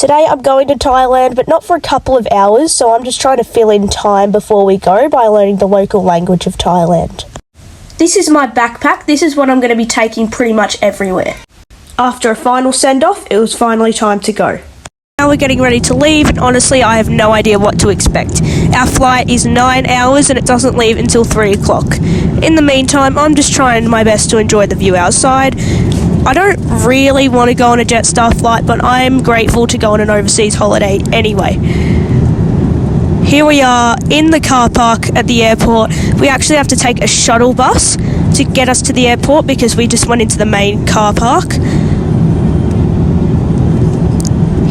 Today I'm going to Thailand, but not for a couple of hours, so I'm just trying to fill in time before we go by learning the local language of Thailand. This is my backpack. This is what I'm going to be taking pretty much everywhere. After a final send-off, it was finally time to go. Now we're getting ready to leave, and honestly I have no idea what to expect. Our flight is 9 hours and it doesn't leave until 3 o'clock. In the meantime, I'm just trying my best to enjoy the view outside. I don't really want to go on a Jetstar flight, but I am grateful to go on an overseas holiday anyway. Here we are in the car park at the airport. We actually have to take a shuttle bus to get us to the airport because we just went into the main car park.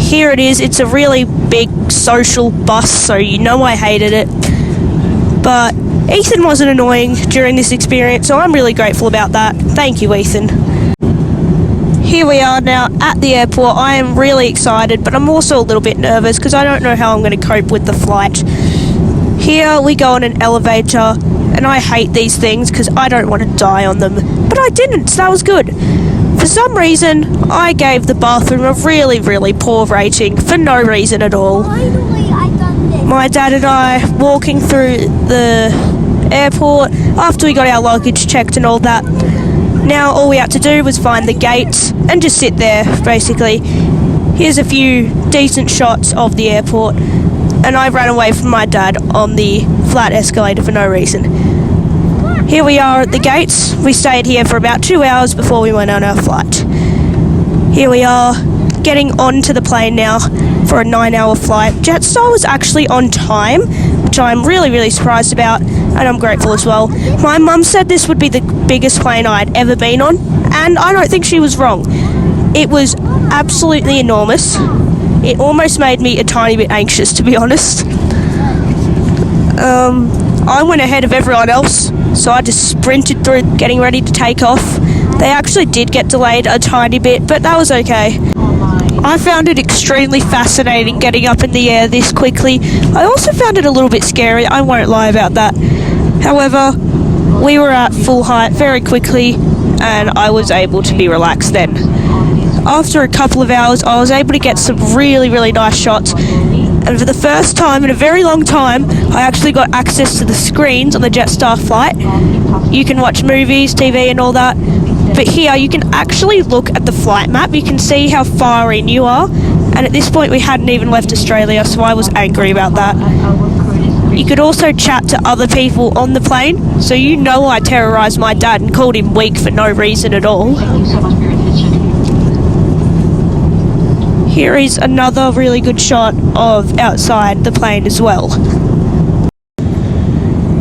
Here it is. It's a really big social bus, so you know I hated it. But Ethan wasn't annoying during this experience, so I'm really grateful about that. Thank you, Ethan. Here we are now at the airport. I am really excited, but I'm also a little bit nervous because I don't know how I'm going to cope with the flight. Here we go on an elevator, and I hate these things because I don't want to die on them. But I didn't, so that was good. For some reason, I gave the bathroom a really, really poor rating for no reason at all. My dad and I walking through the airport after we got our luggage checked and all that. Now all we had to do was find the gates and just sit there, basically. Here's a few decent shots of the airport, and I ran away from my dad on the flat escalator for no reason. Here we are at the gates. We stayed here for about 2 hours before we went on our flight. Here we are, getting onto the plane now for a 9-hour flight. Jetstar was actually on time, which I'm really, really surprised about, and I'm grateful as well. My mum said this would be the biggest plane I'd ever been on, and I don't think she was wrong. It was absolutely enormous. It almost made me a tiny bit anxious, to be honest. I went ahead of everyone else, so I just sprinted through getting ready to take off. They actually did get delayed a tiny bit, but that was okay. I found it extremely fascinating getting up in the air this quickly. I also found it a little bit scary, I won't lie about that. However, we were at full height very quickly, and I was able to be relaxed then. After a couple of hours, I was able to get some really, really nice shots. And for the first time in a very long time, I actually got access to the screens on the Jetstar flight. You can watch movies, TV and all that. But here you can actually look at the flight map. You can see how far in you are. And at this point we hadn't even left Australia, so I was angry about that. You could also chat to other people on the plane. So you know I terrorised my dad and called him weak for no reason at all. Here is another really good shot of outside the plane as well.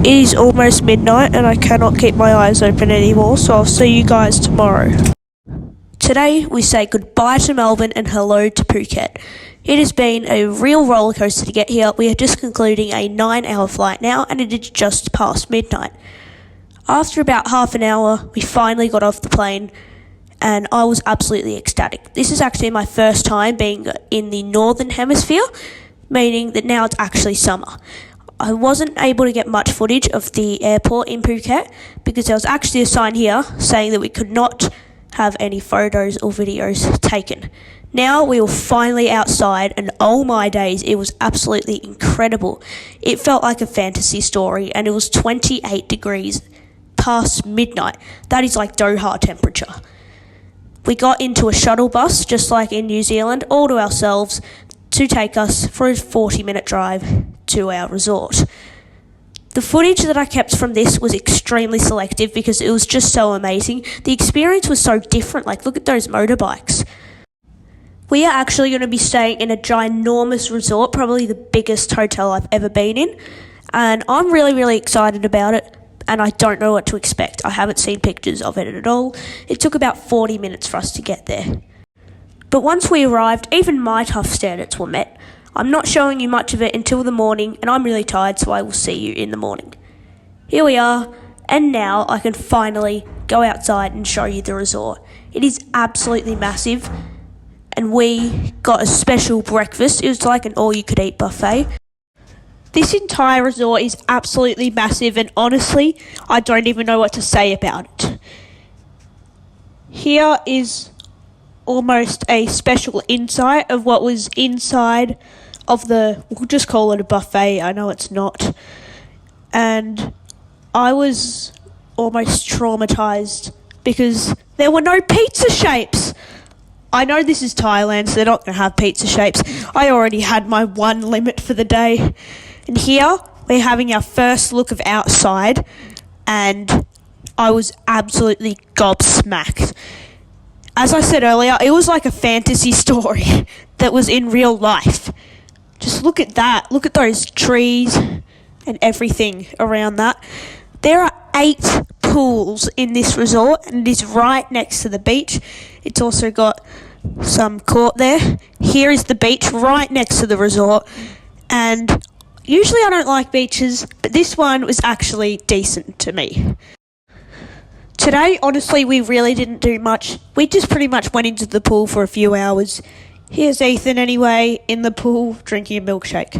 It is almost midnight and I cannot keep my eyes open anymore, so I'll see you guys tomorrow. Today we say goodbye to Melbourne and hello to Phuket. It has been a real roller coaster to get here. We are just concluding a 9-hour flight now, and it is just past midnight. After about half an hour, we finally got off the plane, and I was absolutely ecstatic. This is actually my first time being in the Northern Hemisphere, meaning that now it's actually summer. I wasn't able to get much footage of the airport in Phuket because there was actually a sign here saying that we could not have any photos or videos taken. Now we were finally outside, and oh my days, it was absolutely incredible. It felt like a fantasy story, and it was 28 degrees past midnight. That is like Doha temperature. We got into a shuttle bus, just like in New Zealand, all to ourselves, to take us for a 40-minute drive to our resort. The footage that I kept from this was extremely selective because it was just so amazing. The experience was so different, like look at those motorbikes. We are actually going to be staying in a ginormous resort, probably the biggest hotel I've ever been in, and I'm really, really excited about it. And I don't know what to expect. I haven't seen pictures of it at all. It took about 40 minutes for us to get there. But once we arrived, even my tough standards were met. I'm not showing you much of it until the morning, and I'm really tired, so I will see you in the morning. Here we are, and now I can finally go outside and show you the resort. It is absolutely massive, and we got a special breakfast. It was like an all-you-could-eat buffet. This entire resort is absolutely massive, and honestly, I don't even know what to say about it. Here is almost a special insight of what was inside of we'll just call it a buffet, I know it's not. And I was almost traumatised because there were no pizza shapes. I know this is Thailand, so they're not going to have pizza shapes. I already had my one limit for the day. And here, we're having our first look of outside, and I was absolutely gobsmacked. As I said earlier, it was like a fantasy story that was in real life. Just look at that. Look at those trees and everything around that. There are 8 pools in this resort, and it is right next to the beach. It's also got some court there. Here is the beach right next to the resort, and usually I don't like beaches, but this one was actually decent to me. Today, honestly, we really didn't do much. We just pretty much went into the pool for a few hours. Here's Ethan anyway, in the pool, drinking a milkshake.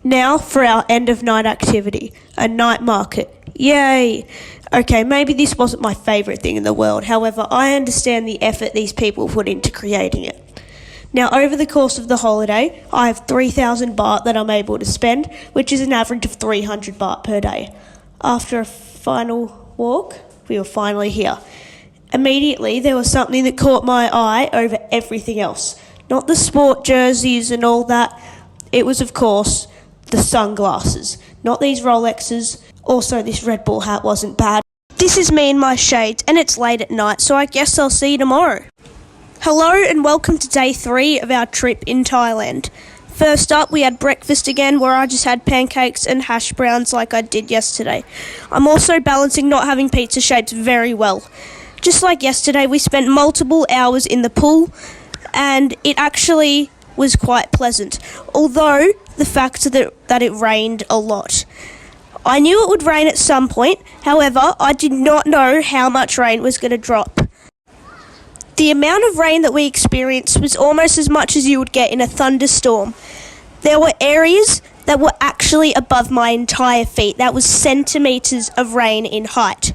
Now for our end of night activity, a night market. Yay! Okay, maybe this wasn't my favourite thing in the world. However, I understand the effort these people put into creating it. Now, over the course of the holiday, I have 3,000 baht that I'm able to spend, which is an average of 300 baht per day. After a final walk, we were finally here. Immediately, there was something that caught my eye over everything else. Not the sport jerseys and all that. It was, of course, the sunglasses. Not these Rolexes. Also, this Red Bull hat wasn't bad. This is me in my shades, and it's late at night, so I guess I'll see you tomorrow. Hello, and welcome to day 3 of our trip in Thailand. First up, we had breakfast again, where I just had pancakes and hash browns like I did yesterday. I'm also balancing not having pizza shapes very well. Just like yesterday, we spent multiple hours in the pool, and it actually was quite pleasant, although the fact that it rained a lot. I knew it would rain at some point, however, I did not know how much rain was going to drop. The amount of rain that we experienced was almost as much as you would get in a thunderstorm. There were areas that were actually above my entire feet. That was centimetres of rain in height.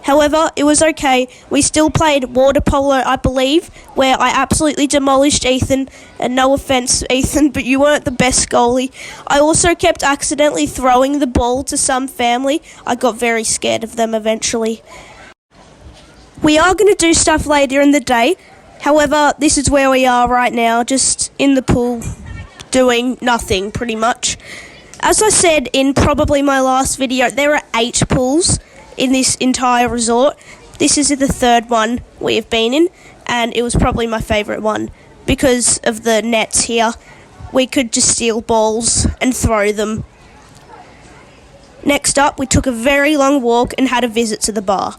However, it was okay. We still played water polo, I believe, where I absolutely demolished Ethan. And no offence, Ethan, but you weren't the best goalie. I also kept accidentally throwing the ball to some family. I got very scared of them eventually. We are going to do stuff later in the day. However, this is where we are right now, just in the pool, doing nothing, pretty much. As I said in probably my last video, there are 8 pools in this entire resort. This is the 3rd one we have been in, and it was probably my favourite one because of the nets here. We could just steal balls and throw them. Next up, we took a very long walk and had a visit to the bar.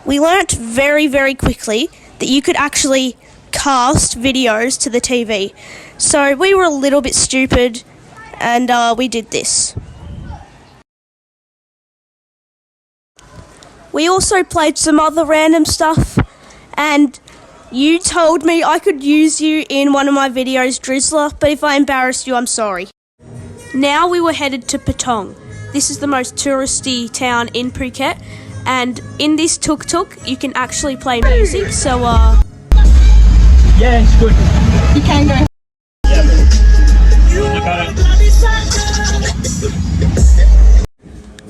We learnt very, very quickly that you could actually cast videos to the TV. So we were a little bit stupid, and we did this. We also played some other random stuff, and you told me I could use you in one of my videos, Drizzler, but if I embarrassed you, I'm sorry. Now we were headed to Patong. This is the most touristy town in Phuket, and in this tuk-tuk, you can actually play music, so yeah, it's good. You can go.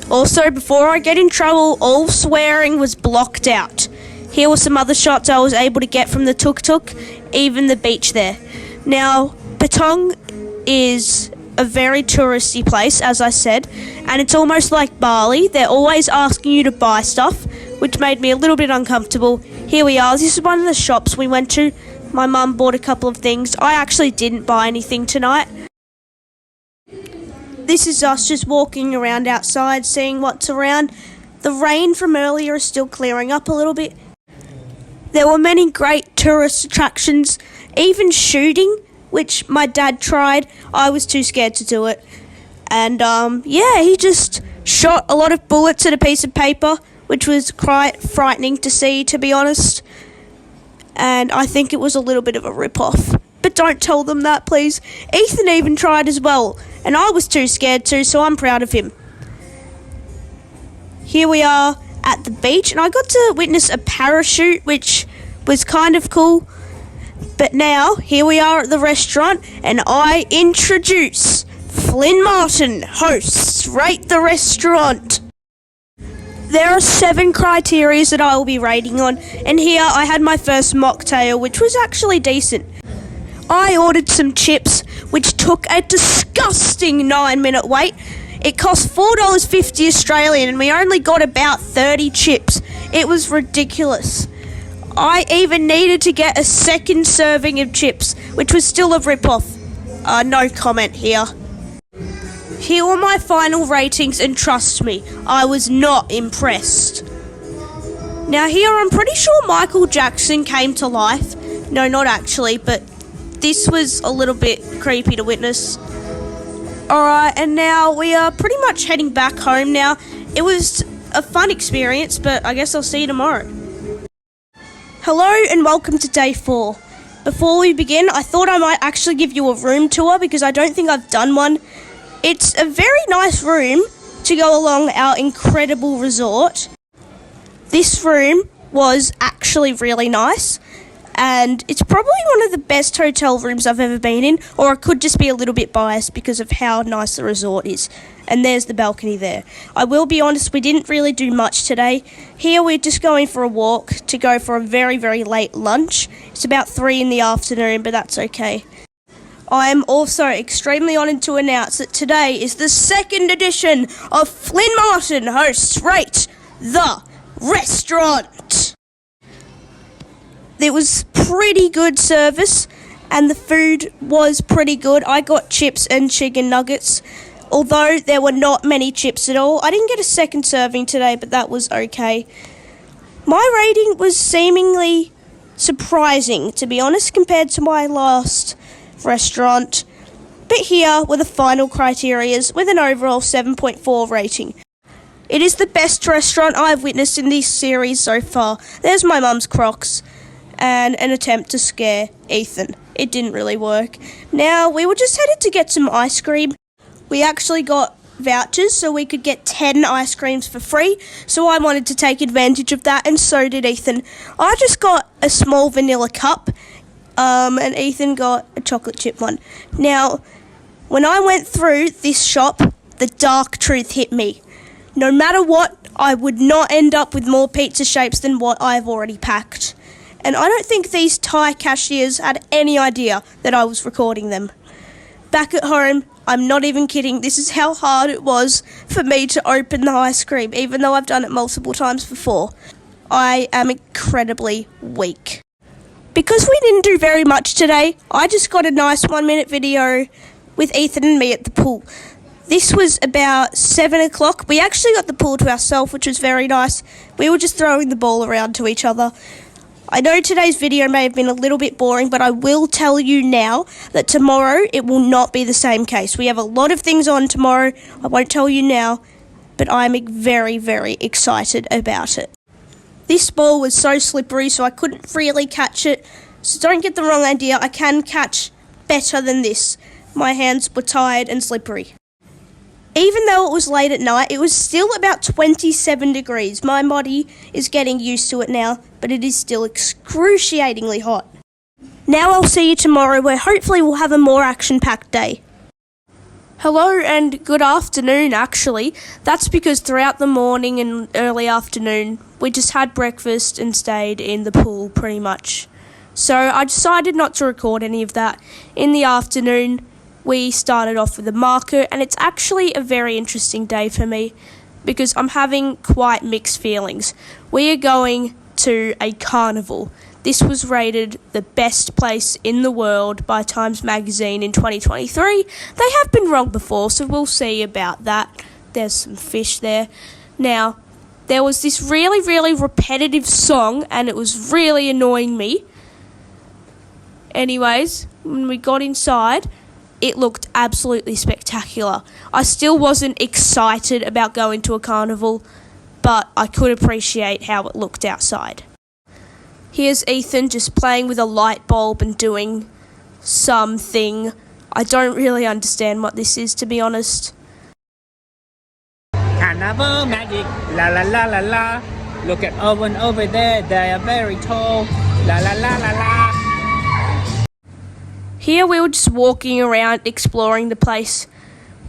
Also, before I get in trouble, all swearing was blocked out. Here were some other shots I was able to get from the tuk-tuk, even the beach there. Now, Patong is a very touristy place, as I said, and it's almost like Bali. They're always asking you to buy stuff, which made me a little bit uncomfortable. Here we are. This is one of the shops we went to. My mum bought a couple of things. I actually didn't buy anything tonight. This is us just walking around outside, seeing what's around. The rain from earlier is still clearing up a little bit. There were many great tourist attractions, even shooting, which my dad tried. I was too scared to do it. And yeah, he just shot a lot of bullets at a piece of paper, which was quite frightening to see, to be honest. And I think it was a little bit of a rip-off. But don't tell them that, please. Ethan even tried as well, and I was too scared to, so I'm proud of him. Here we are at the beach, and I got to witness a parachute, which was kind of cool. But now, here we are at the restaurant, and I introduce Flynn Martins, hosts Rate the Restaurant. There are 7 criteria that I will be rating on, and here I had my first mocktail, which was actually decent. I ordered some chips, which took a disgusting 9-minute wait. It cost $4.50 Australian, and we only got about 30 chips. It was ridiculous. I even needed to get a second serving of chips, which was still a rip-off. No comment here. Here were my final ratings, and trust me, I was not impressed. Now here, I'm pretty sure Michael Jackson came to life. No, not actually, but this was a little bit creepy to witness. Alright, and now we are pretty much heading back home now. It was a fun experience, but I guess I'll see you tomorrow. Hello and welcome to day 4. Before we begin, I thought I might actually give you a room tour because I don't think I've done one. It's a very nice room to go along our incredible resort. This room was actually really nice, and it's probably one of the best hotel rooms I've ever been in, or I could just be a little bit biased because of how nice the resort is. And there's the balcony there. I will be honest, we didn't really do much today. Here we're just going for a walk to go for a very, very late lunch. It's about 3 in the afternoon, but that's okay. I am also extremely honoured to announce that today is the 2nd edition of Flynn Martins hosts Rate the Restaurant. There was pretty good service and the food was pretty good. I got chips and chicken nuggets, although there were not many chips at all. I didn't get a second serving today, but that was okay. My rating was seemingly surprising, to be honest, compared to my last restaurant. But here were the final criterias with an overall 7.4 rating. It is the best restaurant I've witnessed in this series so far. There's my mum's Crocs and an attempt to scare Ethan. It didn't really work. Now, we were just headed to get some ice cream. We actually got vouchers so we could get 10 ice creams for free, so I wanted to take advantage of that, and so did Ethan. I just got a small vanilla cup, and Ethan got a chocolate chip one. Now, when I went through this shop, the dark truth hit me. No matter what, I would not end up with more pizza shapes than what I've already packed. And I don't think these Thai cashiers had any idea that I was recording them. Back at home, I'm not even kidding, this is how hard it was for me to open the ice cream, even though I've done it multiple times before. I am incredibly weak. Because we didn't do very much today, I just got a nice 1-minute video with Ethan and me at the pool. This was about 7 o'clock. We actually got the pool to ourselves, which was very nice. We were just throwing the ball around to each other. I know today's video may have been a little bit boring, but I will tell you now that tomorrow it will not be the same case. We have a lot of things on tomorrow. I won't tell you now, but I'm very, very excited about it. This ball was so slippery, so I couldn't really catch it. So don't get the wrong idea, I can catch better than this. My hands were tired and slippery. Even though it was late at night, it was still about 27 degrees. My body is getting used to it now, but it is still excruciatingly hot. Now I'll see you tomorrow, where hopefully we'll have a more action-packed day. Hello and good afternoon, actually. That's because throughout the morning and early afternoon, we just had breakfast and stayed in the pool pretty much. So I decided not to record any of that. In the afternoon, we started off with a market, and it's actually a very interesting day for me because I'm having quite mixed feelings. We are going to a carnival. This was rated the best place in the world by Times Magazine in 2023. They have been wrong before, so we'll see about that. There's some fish there. Now, there was this really, really repetitive song, and it was really annoying me. Anyways, when we got inside, it looked absolutely spectacular. I still wasn't excited about going to a carnival, but I could appreciate how it looked outside. Here's Ethan just playing with a light bulb and doing something. I don't really understand what this is, to be honest. Carnival magic, la la la la la. Look at Owen over there, they are very tall. La la la la la. Here we were just walking around exploring the place.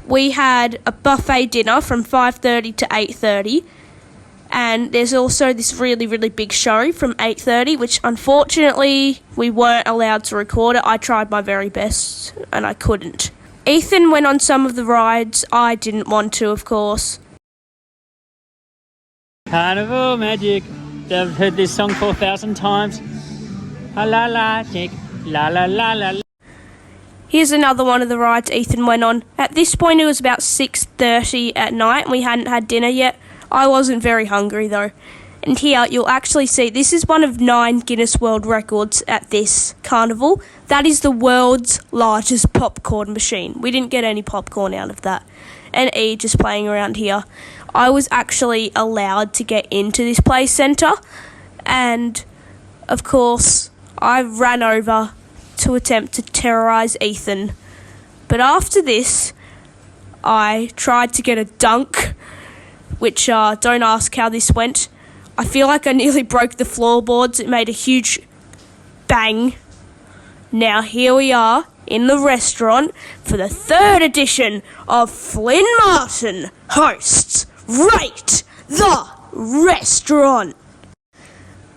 We had a buffet dinner from 5:30 to 8:30, and there's also this really big show from 8:30, which unfortunately we weren't allowed to record it. I tried my very best and I couldn't. Ethan went on some of the rides. I didn't want to, of course. Carnival magic. I've heard this song 4,000 times. La la la, Jake. La la la la. Here's another one of the rides Ethan went on. At this point it was about 6:30 at night and we hadn't had dinner yet. I wasn't very hungry though. And here you'll actually see this is one of 9 Guinness World Records at this carnival. That is the world's largest popcorn machine. We didn't get any popcorn out of that. And E just playing around here. I was actually allowed to get into this play centre, and of course I ran over to attempt to terrorise Ethan. But after this, I tried to get a dunk, which don't ask how this went. I feel like I nearly broke the floorboards. It made a huge bang. Now here we are in the restaurant for the 3rd edition of Flynn Martins hosts Rate the Restaurant.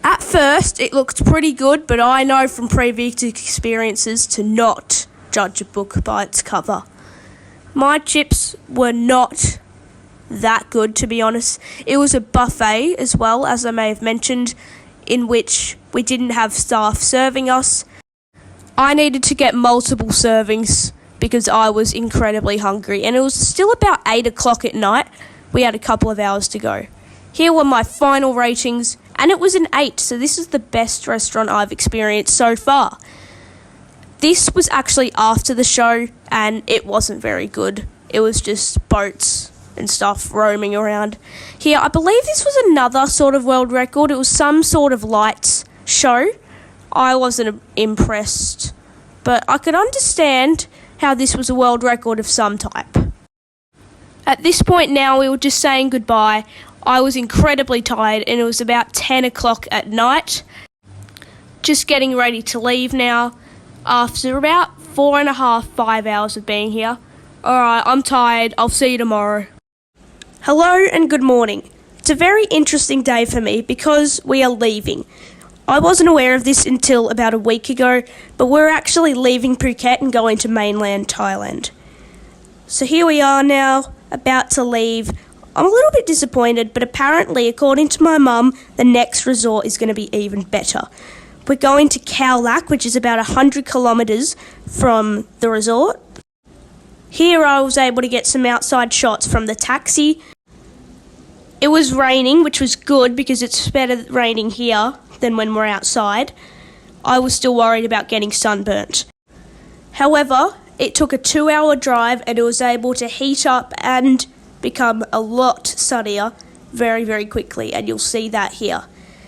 At first, it looked pretty good, but I know from previous experiences to not judge a book by its cover. My chips were not that good, to be honest. It was a buffet as well, as I may have mentioned, in which we didn't have staff serving us. I needed to get multiple servings because I was incredibly hungry, and it was still about 8 o'clock at night. We had a couple of hours to go. Here were my final ratings, and it was an 8, so this is the best restaurant I've experienced so far. This was actually after the show, and it wasn't very good. It was just boats and stuff roaming around. Here, I believe this was another sort of world record. It was some sort of lights show. I wasn't impressed, but I could understand how this was a world record of some type. At this point now, we were just saying goodbye. I was incredibly tired, and it was about 10 o'clock at night. Just getting ready to leave now after about 4.5, 5 hours of being here. Alright, I'm tired. I'll see you tomorrow. Hello and good morning. It's a very interesting day for me because we are leaving. I wasn't aware of this until about a week ago, but we're actually leaving Phuket and going to mainland Thailand. So here we are now, about to leave. I'm a little bit disappointed, but apparently, according to my mum, the next resort is going to be even better. We're going to Khao Lak, which is about 100 kilometres from the resort. Here I was able to get some outside shots from the taxi. It was raining, which was good because it's better raining here than when we're outside. I was still worried about getting sunburnt. However, it took a 2-hour drive and it was able to heat up and become a lot sunnier very quickly, and you'll see that here.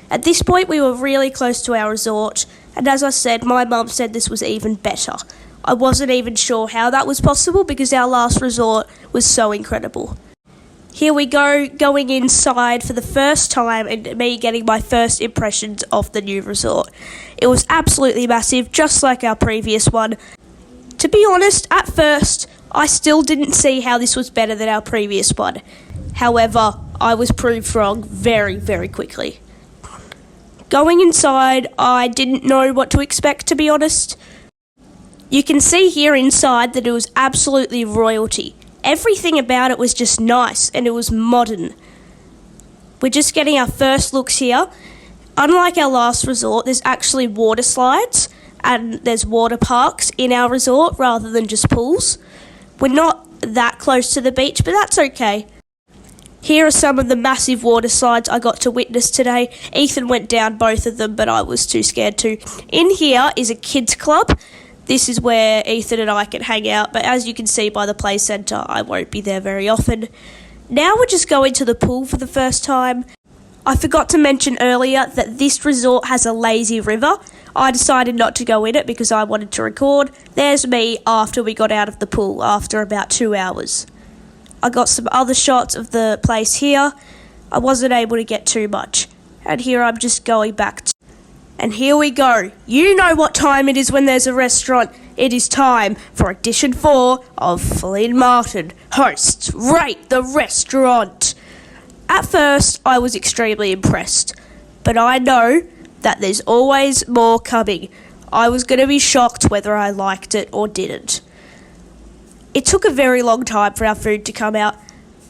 At this point we were really close to our resort, and as I said, my mum said this was even better. I wasn't even sure how that was possible because our last resort was so incredible. Here we go, going inside for the first time and me getting my first impressions of the new resort. It was absolutely massive, just like our previous one. To be honest, at first, I still didn't see how this was better than our previous one. However, I was proved wrong very quickly. Going inside, I didn't know what to expect, to be honest. You can see here inside that it was absolutely royalty. Everything about it was just nice and it was modern. We're just getting our first looks here. Unlike our last resort, there's actually water slides and there's water parks in our resort rather than just pools. We're not that close to the beach, but that's okay. Here are some of the massive water slides I got to witness today. Ethan went down both of them, but I was too scared to. In here is a kids club. This is where Ethan and I can hang out, but as you can see by the play centre, I won't be there very often. Now we're just going to the pool for the first time. I forgot to mention earlier that this resort has a lazy river. I decided not to go in it because I wanted to record. There's me after we got out of the pool, after about 2 hours. I got some other shots of the place here. I wasn't able to get too much. And here I'm just going back. And here we go. You know what time it is when there's a restaurant. It is time for edition 4 of Flynn Martins hosts Rate the Restaurant. At first, I was extremely impressed, but I know that there's always more coming. I was going to be shocked whether I liked it or didn't. It took a very long time for our food to come out.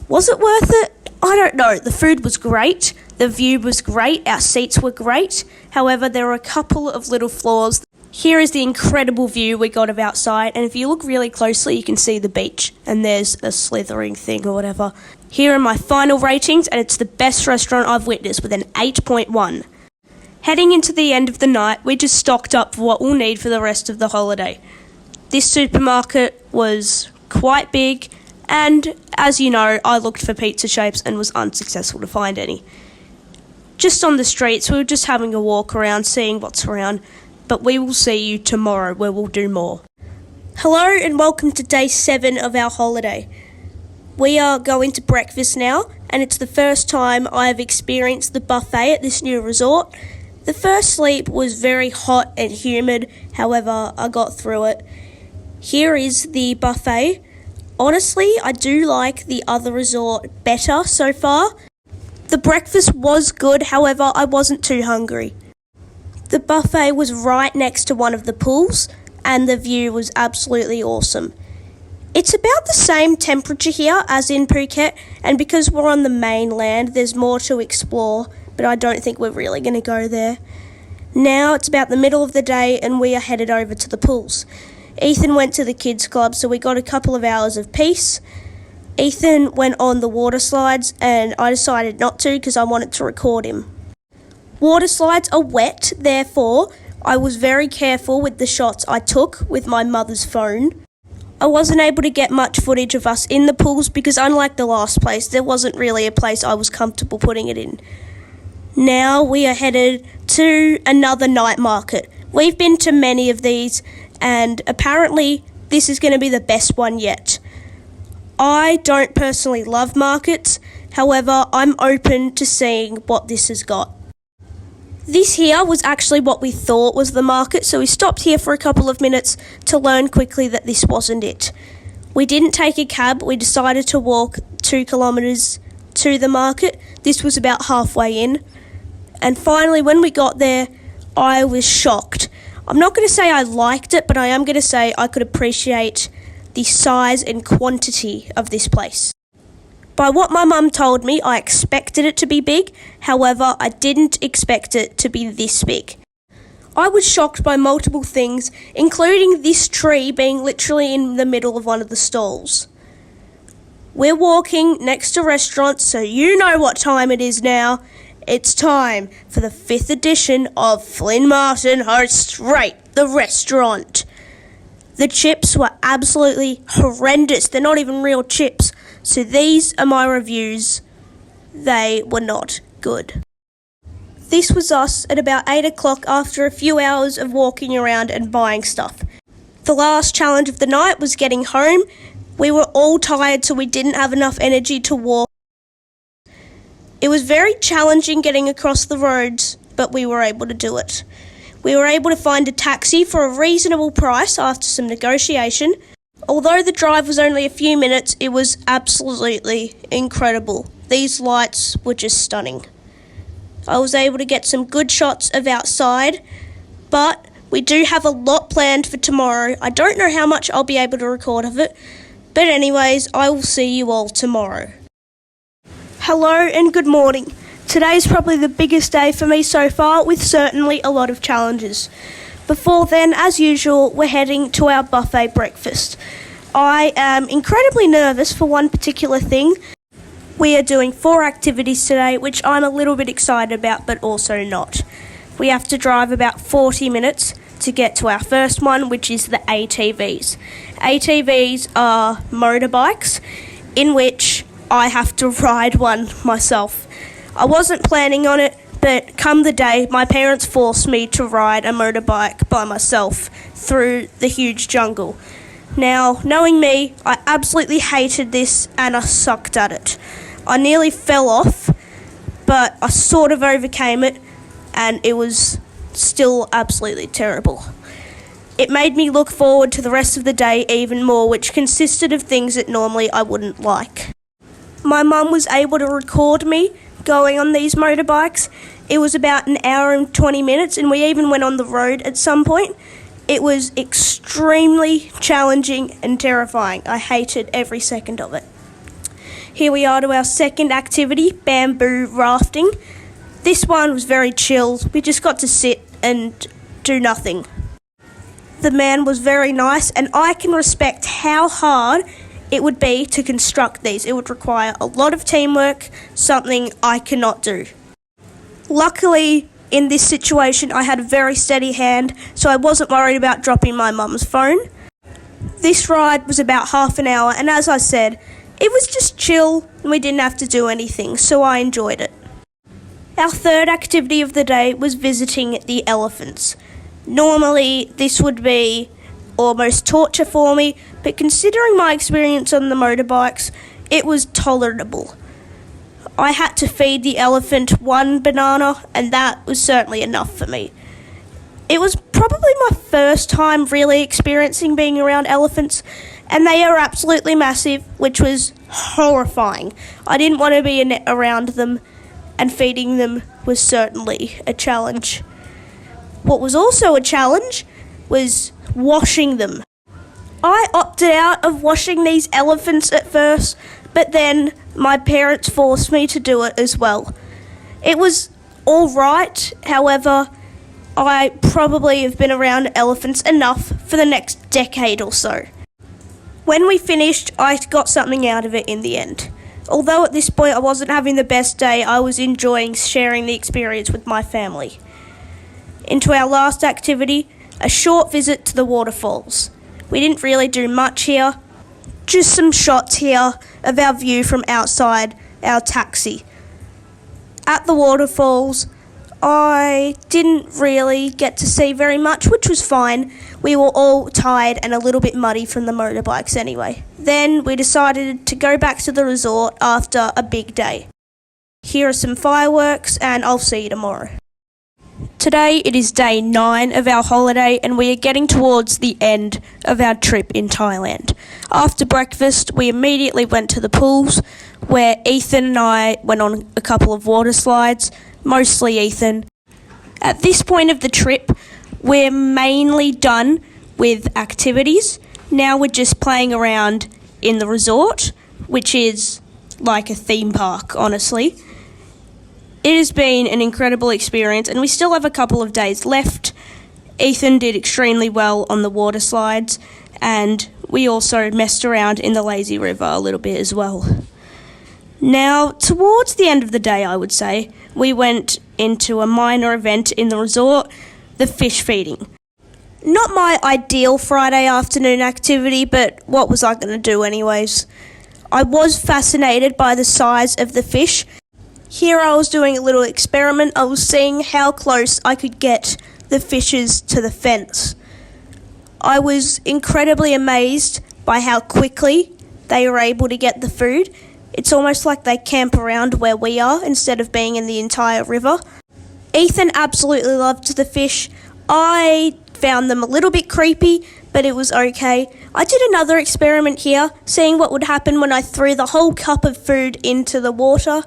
Was it worth it? I don't know. The food was great. The view was great. Our seats were great. However, there were a couple of little flaws. Here is the incredible view we got of outside, and if you look really closely, you can see the beach, and there's a slithering thing or whatever. Here are my final ratings, and it's the best restaurant I've witnessed with an 8.1. Heading into the end of the night, we just stocked up for what we'll need for the rest of the holiday. This supermarket was quite big, and as you know, I looked for pizza shapes and was unsuccessful to find any. Just on the streets, we were just having a walk around, seeing what's around, but we will see you tomorrow where we'll do more. Hello and welcome to day 7 of our holiday. We are going to breakfast now, and it's the first time I have experienced the buffet at this new resort. The first sleep was very hot and humid, however, I got through it. Here is the buffet. Honestly, I do like the other resort better so far. The breakfast was good, however, I wasn't too hungry. The buffet was right next to one of the pools, and the view was absolutely awesome. It's about the same temperature here as in Phuket, and because we're on the mainland, there's more to explore, but I don't think we're really going to go there. Now it's about the middle of the day, and we are headed over to the pools. Ethan went to the kids club, so we got a couple of hours of peace. Ethan went on the water slides, and I decided not to because I wanted to record him. Water slides are wet, therefore I was very careful with the shots I took with my mother's phone. I wasn't able to get much footage of us in the pools because unlike the last place, there wasn't really a place I was comfortable putting it in. Now we are headed to another night market. We've been to many of these, and apparently this is going to be the best one yet. I don't personally love markets, however, I'm open to seeing what this has got. This here was actually what we thought was the market, so we stopped here for a couple of minutes to learn quickly that this wasn't it. We didn't take a cab, we decided to walk 2 kilometres to the market. This was about halfway in. And finally, when we got there, I was shocked. I'm not going to say I liked it, but I am going to say I could appreciate the size and quantity of this place. By what my mum told me, I expected it to be big, however, I didn't expect it to be this big. I was shocked by multiple things, including this tree being literally in the middle of one of the stalls. We're walking next to restaurants, so you know what time it is now. It's time for the 5th edition of Flynn Martins hosts Rate the Restaurant. The chips were absolutely horrendous. They're not even real chips. So these are my reviews. They were not good. This was us at about 8 o'clock after a few hours of walking around and buying stuff. The last challenge of the night was getting home. We were all tired, so we didn't have enough energy to walk. It was very challenging getting across the roads, but we were able to do it. We were able to find a taxi for a reasonable price after some negotiation. Although the drive was only a few minutes, it was absolutely incredible. These lights were just stunning. I was able to get some good shots of outside, but we do have a lot planned for tomorrow. I don't know how much I'll be able to record of it, but anyways, I will see you all tomorrow. Hello and good morning. Today's probably the biggest day for me so far, with certainly a lot of challenges. Before then, as usual, we're heading to our buffet breakfast. I am incredibly nervous for one particular thing. We are doing 4 activities today, which I'm a little bit excited about, but also not. We have to drive about 40 minutes to get to our first one, which is the ATVs. ATVs are motorbikes in which I have to ride one myself. I wasn't planning on it, but come the day, my parents forced me to ride a motorbike by myself through the huge jungle. Now, knowing me, I absolutely hated this and I sucked at it. I nearly fell off, but I sort of overcame it, and it was still absolutely terrible. It made me look forward to the rest of the day even more, which consisted of things that normally I wouldn't like. My mum was able to record me going on these motorbikes. It was about an hour and 20 minutes, and we even went on the road at some point. It was extremely challenging and terrifying. I hated every second of it. Here we are to our second activity, bamboo rafting. This one was very chill. We just got to sit and do nothing. The man was very nice, and I can respect how hard it would be to construct these. It would require a lot of teamwork, something I cannot do. Luckily, in this situation, I had a very steady hand, so I wasn't worried about dropping my mum's phone. This ride was about half an hour, and as I said, it was just chill and we didn't have to do anything, so I enjoyed it. Our third activity of the day was visiting the elephants. Normally, this would be almost torture for me, but considering my experience on the motorbikes, it was tolerable. I had to feed the elephant one banana, and that was certainly enough for me. It was probably my first time really experiencing being around elephants, and they are absolutely massive, which was horrifying. I didn't want to be around them, and feeding them was certainly a challenge. What was also a challenge was washing them. I opted out of washing these elephants at first, but then my parents forced me to do it as well. It was all right, however, I probably have been around elephants enough for the next decade or so. When we finished, I got something out of it in the end. Although at this point I wasn't having the best day, I was enjoying sharing the experience with my family. Into our last activity, a short visit to the waterfalls. We didn't really do much here, just some shots here of our view from outside our taxi. At the waterfalls, I didn't really get to see very much, which was fine. We were all tired and a little bit muddy from the motorbikes anyway. Then we decided to go back to the resort after a big day. Here are some fireworks, and I'll see you tomorrow. Today it is day 9 of our holiday, and we are getting towards the end of our trip in Thailand. After breakfast, we immediately went to the pools, where Ethan and I went on a couple of water slides, mostly Ethan. At this point of the trip, we're mainly done with activities. Now we're just playing around in the resort, which is like a theme park, honestly. It has been an incredible experience, and we still have a couple of days left. Ethan did extremely well on the water slides, and we also messed around in the lazy river a little bit as well. Now, towards the end of the day, I would say, we went into a minor event in the resort, the fish feeding. Not my ideal Friday afternoon activity, but what was I going to do anyways? I was fascinated by the size of the fish. Here I was doing a little experiment. I was seeing how close I could get the fishes to the fence. I was incredibly amazed by how quickly they were able to get the food. It's almost like they camp around where we are instead of being in the entire river. Ethan absolutely loved the fish. I found them a little bit creepy, but it was okay. I did another experiment here, seeing what would happen when I threw the whole cup of food into the water.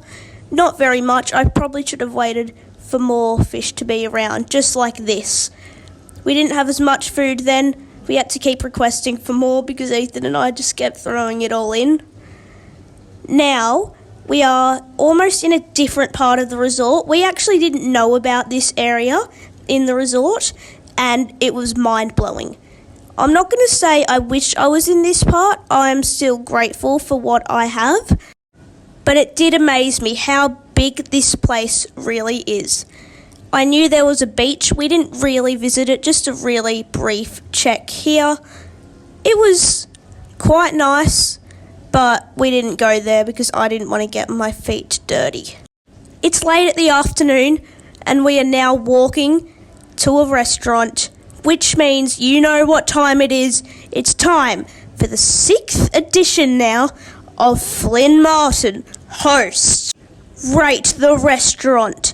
Not very much. I probably should have waited for more fish to be around, just like this. We didn't have as much food then. We had to keep requesting for more because Ethan and I just kept throwing it all in. Now, we are almost in a different part of the resort. We actually didn't know about this area in the resort, and it was mind-blowing. I'm not going to say I wish I was in this part. I'm still grateful for what I have. But it did amaze me how big this place really is. I knew there was a beach. We didn't really visit it, just a really brief check here. It was quite nice, but we didn't go there because I didn't want to get my feet dirty. It's late at the afternoon, and we are now walking to a restaurant, which means you know what time it is. It's time for the 6th edition now of Flynn Martins hosts Rate the Restaurant.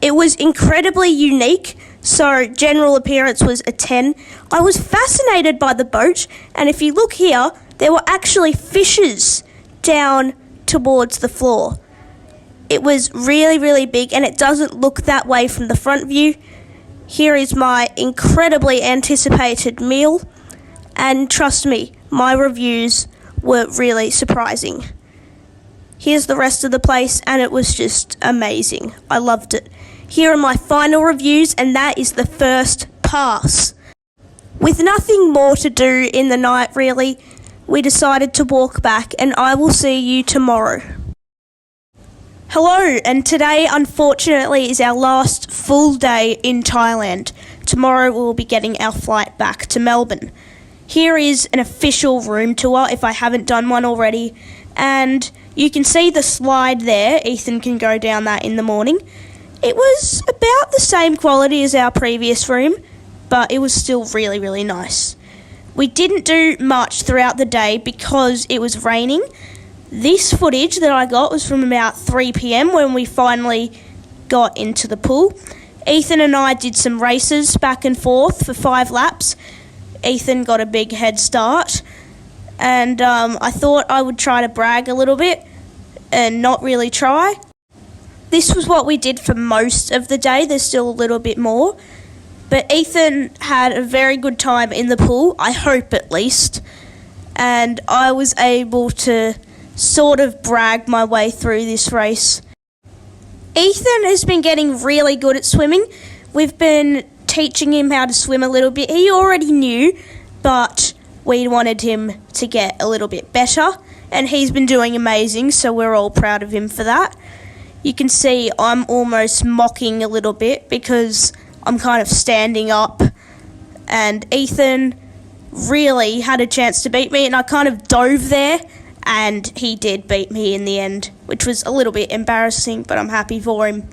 It was incredibly unique, So general appearance was a 10. I was fascinated by the boat, and if you look here, there were actually fishes down towards the floor. It was really, really big, and it doesn't look that way from the front view. Here is my incredibly anticipated meal, and trust me, my reviews were really surprising. Here's the rest of the place, and it was just amazing. I loved it. Here are my final reviews, and that is the first pass. With nothing more to do in the night, really, we decided to walk back, and I will see you tomorrow. Hello, and today, unfortunately, is our last full day in Thailand. Tomorrow, we will be getting our flight back to Melbourne. Here is an official room tour, if I haven't done one already, and you can see the slide there. Ethan can go down that in the morning. It was about the same quality as our previous room, but it was still really, really nice. We didn't do much throughout the day because it was raining. This footage that I got was from about 3 p.m. when we finally got into the pool. Ethan and I did some races back and forth for 5 laps. Ethan got a big head start, and I thought I would try to brag a little bit and not really try. This was what we did for most of the day. There's still a little bit more. But Ethan had a very good time in the pool, I hope at least. And I was able to sort of brag my way through this race. Ethan has been getting really good at swimming. We've been teaching him how to swim a little bit. He already knew, but we wanted him to get a little bit better. And he's been doing amazing, so we're all proud of him for that. You can see I'm almost mocking a little bit because I'm kind of standing up, and Ethan really had a chance to beat me, and I kind of dove there, and he did beat me in the end, which was a little bit embarrassing, but I'm happy for him.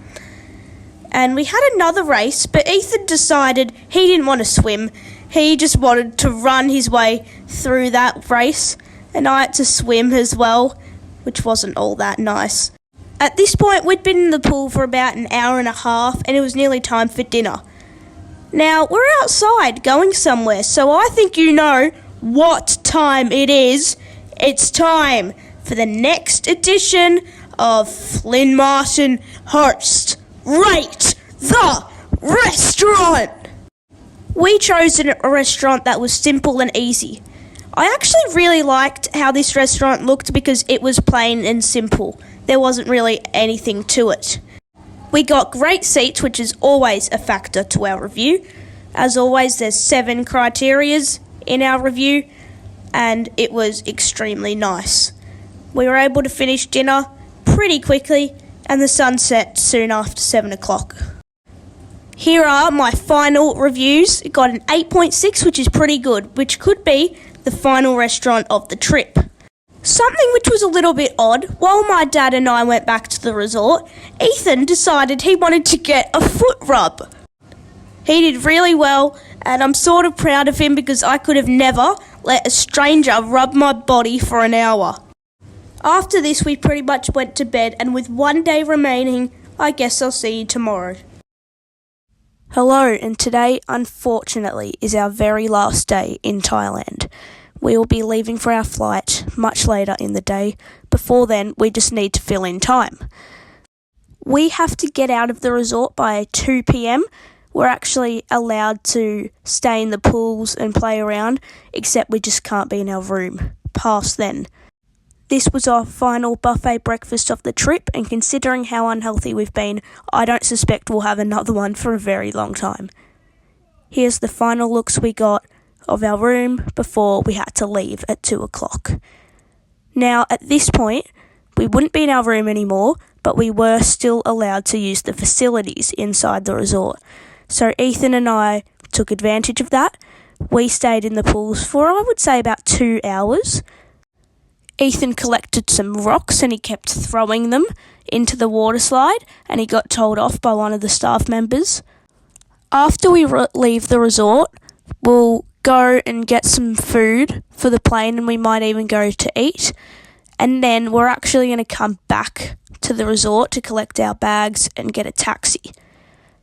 And we had another race, but Ethan decided he didn't want to swim. He just wanted to run his way through that race, and I had to swim as well, which wasn't all that nice. At this point, we'd been in the pool for about an hour and a half, and it was nearly time for dinner. Now, we're outside going somewhere, so I think you know what time it is. It's time for the next edition of Flynn Martin Host Rate the Restaurant. We chose a restaurant that was simple and easy. I actually really liked how this restaurant looked because it was plain and simple. There wasn't really anything to it. We got great seats, which is always a factor to our review. As always, there's 7 criterias in our review, and it was extremely nice. We were able to finish dinner pretty quickly, and the sun set soon after 7 o'clock. Here are my final reviews. It got an 8.6, which is pretty good, which could be the final restaurant of the trip. Something which was a little bit odd, while my dad and I went back to the resort, Ethan decided he wanted to get a foot rub. He did really well, and I'm sort of proud of him because I could have never let a stranger rub my body for an hour. After this, we pretty much went to bed, and with 1 day remaining, I guess I'll see you tomorrow. Hello, and today, unfortunately, is our very last day in Thailand. We will be leaving for our flight much later in the day. Before then, we just need to fill in time. We have to get out of the resort by 2 p.m. We're actually allowed to stay in the pools and play around, except we just can't be in our room past then. This was our final buffet breakfast of the trip, and considering how unhealthy we've been, I don't suspect we'll have another one for a very long time. Here's the final looks we got of our room before we had to leave at 2 o'clock. Now, at this point, we wouldn't be in our room anymore, but we were still allowed to use the facilities inside the resort. So Ethan and I took advantage of that. We stayed in the pools for, I would say, about 2 hours. Ethan collected some rocks and he kept throwing them into the water slide, and he got told off by one of the staff members. After we leave the resort, we'll go and get some food for the plane, and we might even go to eat. And then we're actually going to come back to the resort to collect our bags and get a taxi.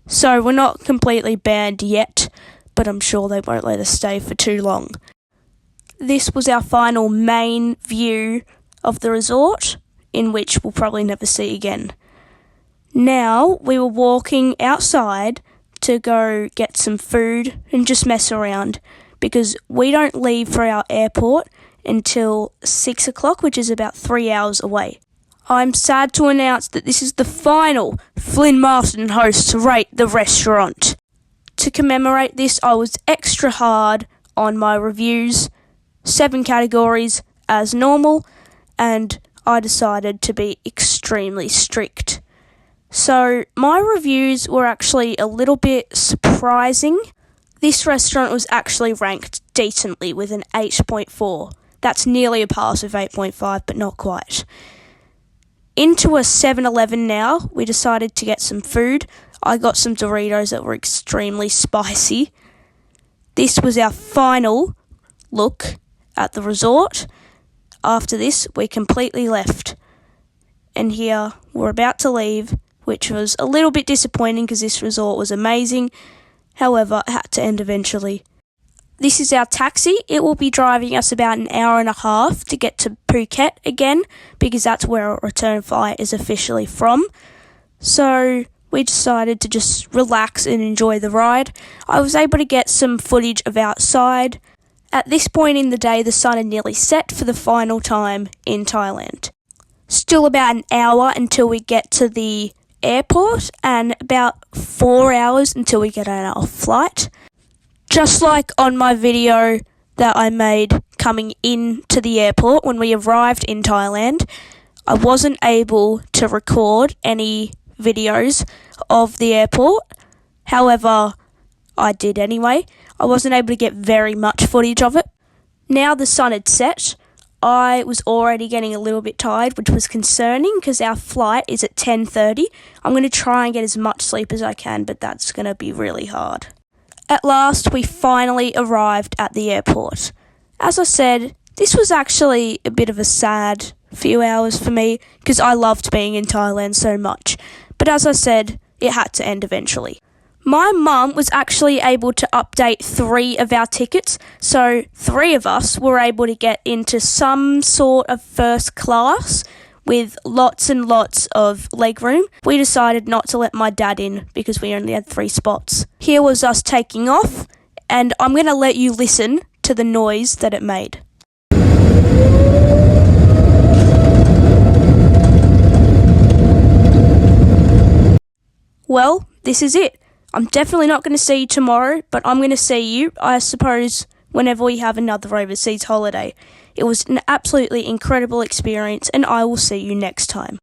So we're not completely banned yet, but I'm sure they won't let us stay for too long. This was our final main view of the resort, in which we'll probably never see again. Now we were walking outside to go get some food and just mess around, because we don't leave for our airport until 6 o'clock, which is about 3 hours away. I'm sad to announce that this is the final Flynn Martins host to rate the restaurant. To commemorate this, I was extra hard on my reviews, 7 categories as normal, and I decided to be extremely strict. So my reviews were actually a little bit surprising. This restaurant was actually ranked decently with an 8.4. That's nearly a pass with 8.5, but not quite. Into a 7-Eleven now, we decided to get some food. I got some Doritos that were extremely spicy. This was our final look at the resort. After this, we completely left. And here, we're about to leave, which was a little bit disappointing because this resort was amazing. However, it had to end eventually. This is our taxi. It will be driving us about an hour and a half to get to Phuket again, because that's where our return flight is officially from. So we decided to just relax and enjoy the ride. I was able to get some footage of outside. At this point in the day, the sun had nearly set for the final time in Thailand. Still about an hour until we get to the airport, and about 4 hours until we get on our flight. Just like on my video that I made coming into the airport when we arrived in Thailand, I wasn't able to record any videos of the airport. However, I did anyway. I wasn't able to get very much footage of it. Now the sun had set, I was already getting a little bit tired, which was concerning because our flight is at 10:30. I'm going to try and get as much sleep as I can, but that's going to be really hard. At last, we finally arrived at the airport. As I said, this was actually a bit of a sad few hours for me because I loved being in Thailand so much. But as I said, it had to end eventually. My mum was actually able to update 3 of our tickets, so 3 of us were able to get into some sort of first class with lots and lots of legroom. We decided not to let my dad in because we only had 3 spots. Here was us taking off, and I'm going to let you listen to the noise that it made. Well, this is it. I'm definitely not going to see you tomorrow, but I'm going to see you, I suppose, whenever we have another overseas holiday. It was an absolutely incredible experience, and I will see you next time.